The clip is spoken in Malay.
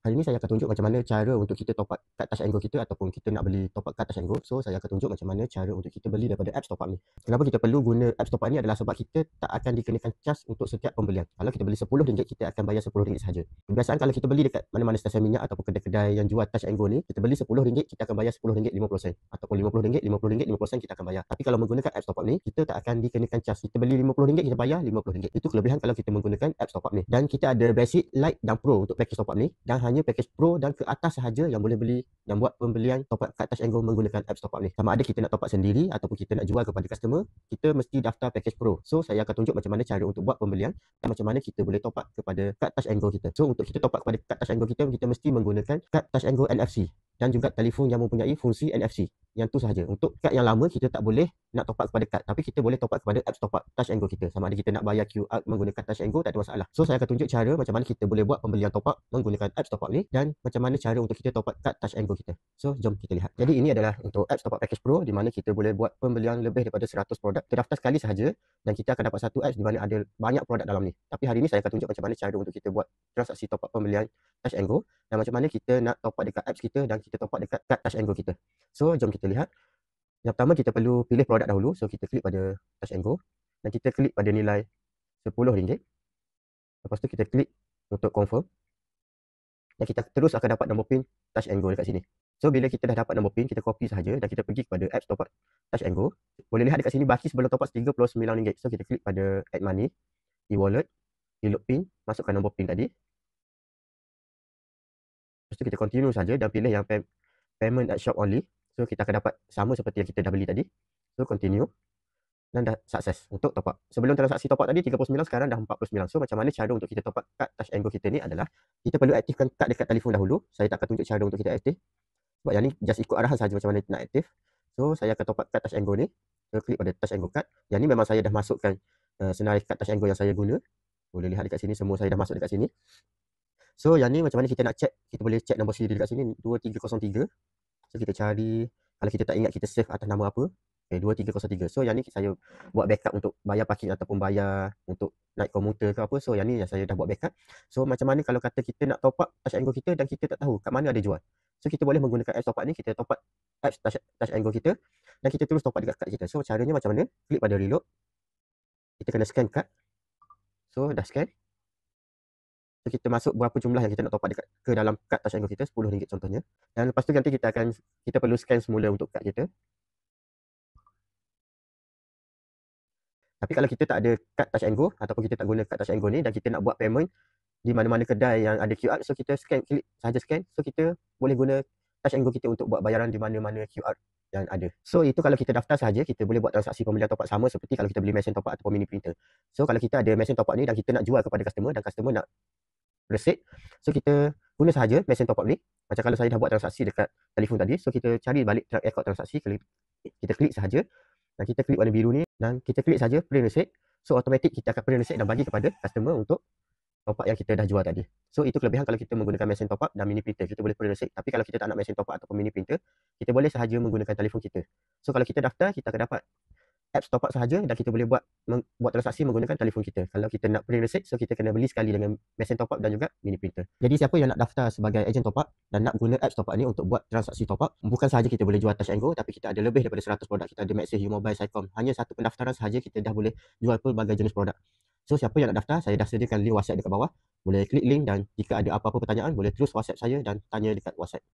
Hari ni saya akan tunjuk macam mana cara untuk kita top up kad Touch 'n Go kita ataupun kita nak beli top up kad Touch 'n Go. So, saya akan tunjuk macam mana cara untuk kita beli daripada apps top up ni. Kenapa kita perlu guna apps top up ni adalah sebab kita tak akan dikenakan cas untuk setiap pembelian. Kalau kita beli RM10, kita akan bayar RM10 sahaja. Kebiasaan kalau kita beli dekat mana-mana stesen minyak ataupun kedai-kedai yang jual Touch 'n Go ni, kita beli RM10, kita akan bayar RM10.50 ataupun RM50, RM50, kita akan bayar. Tapi kalau menggunakan apps top up ni, kita tak akan dikenakan cas. Kita beli RM50, kita bayar RM50. Itu kelebihan kalau kita menggunakan apps top up ni. Dan kita ada basic, light dan pro untuk package top up ni, dan hanya package pro dan ke atas sahaja yang boleh beli dan buat pembelian top up kad Touch 'n Go menggunakan apps top up ni. Sama ada kita nak top up sendiri ataupun kita nak jual kepada customer, kita mesti daftar package pro. So, saya akan tunjuk macam mana cara untuk buat pembelian dan macam mana kita boleh top up kepada kad Touch 'n Go kita. So, untuk kita top up kepada kad Touch 'n Go kita mesti menggunakan kad Touch 'n Go NFC dan juga telefon yang mempunyai fungsi NFC. Yang tu sahaja. Untuk kad yang lama, kita tak boleh nak top up kepada kad, tapi kita boleh top up kepada apps top up Touch 'n Go kita. Sama ada kita nak bayar QR menggunakan Touch 'n Go, tak ada masalah. So, saya akan tunjuk cara macam mana kita boleh buat pembelian top up menggunakan apps top up ni dan macam mana cara untuk kita top up kad Touch 'n Go kita. So, jom kita lihat. Jadi, ini adalah untuk apps top up package pro di mana kita boleh buat pembelian lebih daripada 100 produk. Kita daftar sekali sahaja dan kita akan dapat satu apps di mana ada banyak produk dalam ni. Tapi hari ni saya akan tunjuk macam mana cara untuk kita buat transaksi top up pembelian Touch 'n Go dan macam mana kita nak top up dekat apps kita dan kita top up dekat kad Touch 'n Go kita. So, jom kita lihat. Yang pertama kita perlu pilih produk dahulu. So, kita klik pada Touch 'n Go dan kita klik pada nilai RM10. Lepas tu kita klik untuk confirm. Dan kita terus akan dapat nombor PIN Touch 'n Go dekat sini. So, bila kita dah dapat nombor PIN, kita copy sahaja dan kita pergi kepada apps top up Touch 'n Go. Boleh lihat dekat sini baki sebelum top up RM39. So, kita klik pada add money, e-wallet, reload PIN, masukkan nombor PIN tadi. Lepas tu kita continue saja dan pilih yang payment at shop only. So, kita akan dapat sama seperti yang kita dah beli tadi. So, continue. Dan dah sukses untuk top up. Sebelum transaksi top up tadi 39, sekarang dah 49. So, macam mana cara untuk kita top up kad Touch 'n Go kita ni adalah kita perlu aktifkan kad dekat telefon dahulu. Saya tak akan tunjuk cara untuk kita aktif. Sebab yang ni just ikut arahan saja macam mana nak aktif. So, saya akan top up kad Touch 'n Go ni. So, klik pada Touch 'n Go card. Yang ni memang saya dah masukkan senarai kad Touch 'n Go yang saya guna. Boleh lihat dekat sini, semua saya dah masuk dekat sini. So, yang ni macam mana kita nak check. Kita boleh check nombor siri dekat sini, 2303. So, kita cari. Kalau kita tak ingat, kita save atas nama apa. 2303. So, yang ni saya buat backup untuk bayar parking ataupun bayar untuk naik komuter ke apa. So, yang ni yang saya dah buat backup. So, macam mana kalau kata kita nak top up Touch 'n Go kita dan kita tak tahu kat mana ada jual. So, kita boleh menggunakan apps top up ni. Kita top up apps Touch 'n Go kita dan kita terus top up dekat kad kita. So, caranya macam mana? Klik pada reload. Kita kena scan kad. So, dah scan. So, kita masuk berapa jumlah yang kita nak top up dekat ke dalam kad Touch 'n Go kita, RM10 contohnya. Dan lepas tu nanti kita perlu scan semula untuk kad kita. Tapi kalau kita tak ada kad Touch 'n Go ataupun kita tak guna kad Touch 'n Go ni dan kita nak buat payment di mana-mana kedai yang ada QR, so kita klik sahaja scan. So, kita boleh guna Touch 'n Go kita untuk buat bayaran di mana-mana QR yang ada. So, itu kalau kita daftar sahaja, kita boleh buat transaksi pembelian top up sama seperti kalau kita beli mesin top up ataupun mini printer. So, kalau kita ada mesin top up ni dan kita nak jual kepada customer dan customer nak resit, so kita guna sahaja mesin top up ni. Macam kalau saya dah buat transaksi dekat telefon tadi, so kita cari balik track record transaksi, kita klik sahaja dan kita klik warna biru ni dan kita klik saja print receipt. So, automatic kita akan print receipt dan bagi kepada customer untuk top up yang kita dah jual tadi. So, itu kelebihan kalau kita menggunakan mesin top up dan mini printer. Kita boleh print receipt. Tapi kalau kita tak nak mesin top up ataupun mini printer, kita boleh sahaja menggunakan telefon kita. So, kalau kita daftar, kita akan dapat apps top up sahaja dan kita boleh buat transaksi menggunakan telefon kita. Kalau kita nak print receipt, so kita kena beli sekali dengan mesin top up dan juga mini printer. Jadi, siapa yang nak daftar sebagai ejen top up dan nak guna apps top up ni untuk buat transaksi top up, bukan sahaja kita boleh jual Touch 'n Go, tapi kita ada lebih daripada 100 produk. Kita ada Maxis, U-Mobile, Cycom. Hanya satu pendaftaran sahaja kita dah boleh jual pelbagai jenis produk. So, siapa yang nak daftar, saya dah sediakan link WhatsApp dekat bawah. Boleh klik link dan jika ada apa-apa pertanyaan, boleh terus WhatsApp saya dan tanya dekat WhatsApp.